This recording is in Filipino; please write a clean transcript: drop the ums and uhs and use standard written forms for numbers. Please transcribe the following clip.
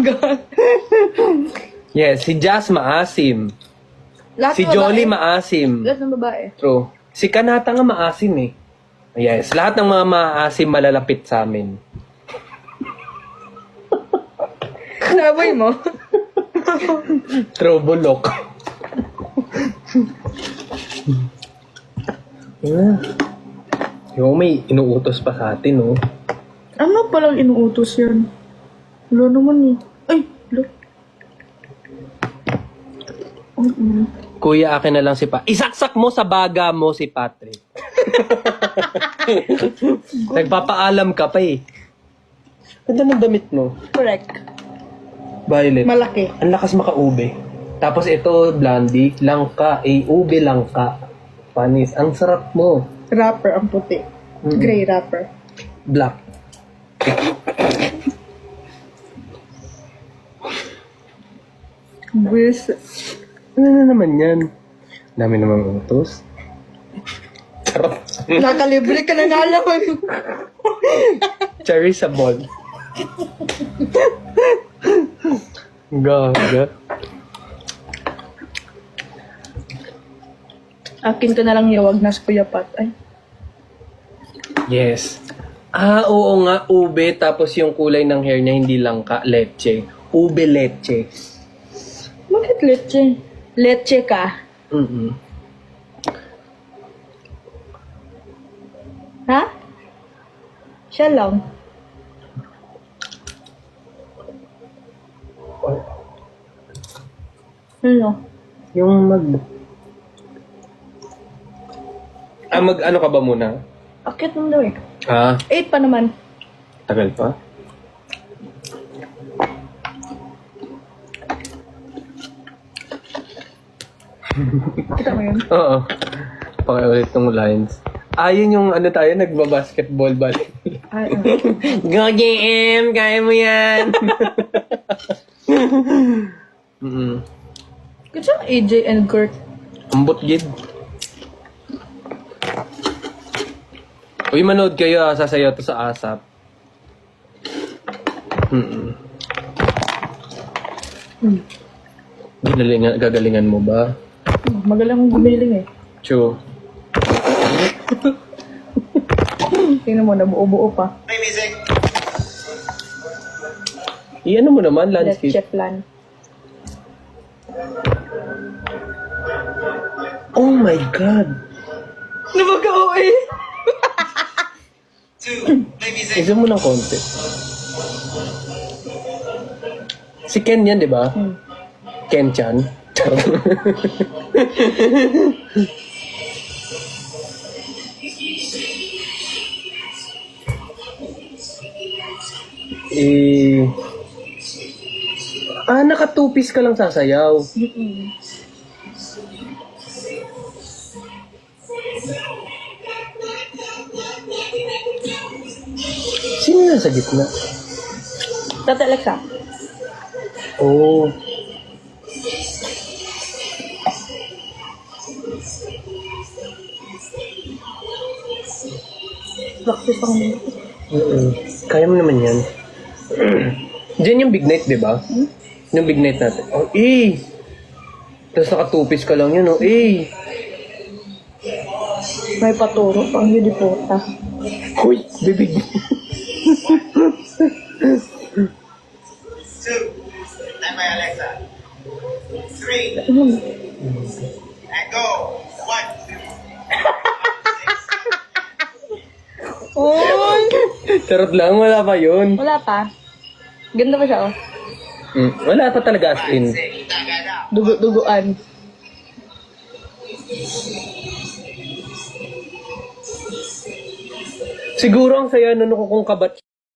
God. Yes, si Jazz maasim. Lahat Si ng Jolly babae. maasim. Lahat ng babae. True. Si Kanata nga maasim eh. Yes, lahat ng mga maasim malalapit sa amin. Naboy mo? True, bulok. Yung may inuutos pa sa atin, oh. Ano palang inuutos yan? Wala naman eh. Ay, look. Kuya, akin na lang si Isaksak mo sa baga mo si Patrick. Nagpapaalam ka pa eh. Ganda ng damit mo. Correct. Violet. Malaki. Ang lakas maka-ube. Tapos ito, Blondie, langka. Ube langka. Panis. Ang sarap mo. Wrapper ang puti. Gray wrapper. Black. With Ano na naman yan? Dami namang utos. Charot. nakalibre ka na naman. Cherry sa ball. Gaga. Akin ko na lang iwag na sa Kuya Pat. Ay. Yes. Oo nga, ube. Tapos yung kulay ng hair niya hindi langka. Leche. Ube leche. Bakit leche? Leche ka? Mm-mm. Ha? Siya lang. Ano? Yung ano ka ba muna? Akit mo daw eh. 8 pa naman. Tagal pa? Kita mo yun? Oo. Pakiulit ng lines. Yun yung ano tayo, nagbabasketball balik. Ay, Go GM! Kaya mo yan! Good job, AJ and Kurt. Ambot gid. Uy, manood kayo sasayaw to sa ASAP. Gagalingan mo ba? Magalang gumiling eh. True. Tingnan mo, nabuo-buo pa. Ano mo naman, landscape? Leche plan. Oh my God! Nabagao eh. Isa mo ng konti. Si Ken yan, di ba? Ken Chan. Naka two-piece ka lang sasayaw. Sino nasa gitna? Tata Alexa. Oh. Practice ako nito. Kaya mo naman yan. Diyan yung big night, di ba? Yung big night natin. Oh, Tapos naka-two-piece ka lang yun, oh. May paturo pang yudipota. Uy, bibig. 2. Stand by Alexa. 3. And go. 1, 2. Uy! Charot lang, wala pa yun. Wala pa. Ganda pa siya oh. Wala pa talaga as in. Dugo-duguan. Siguro ang saya nun kung kabat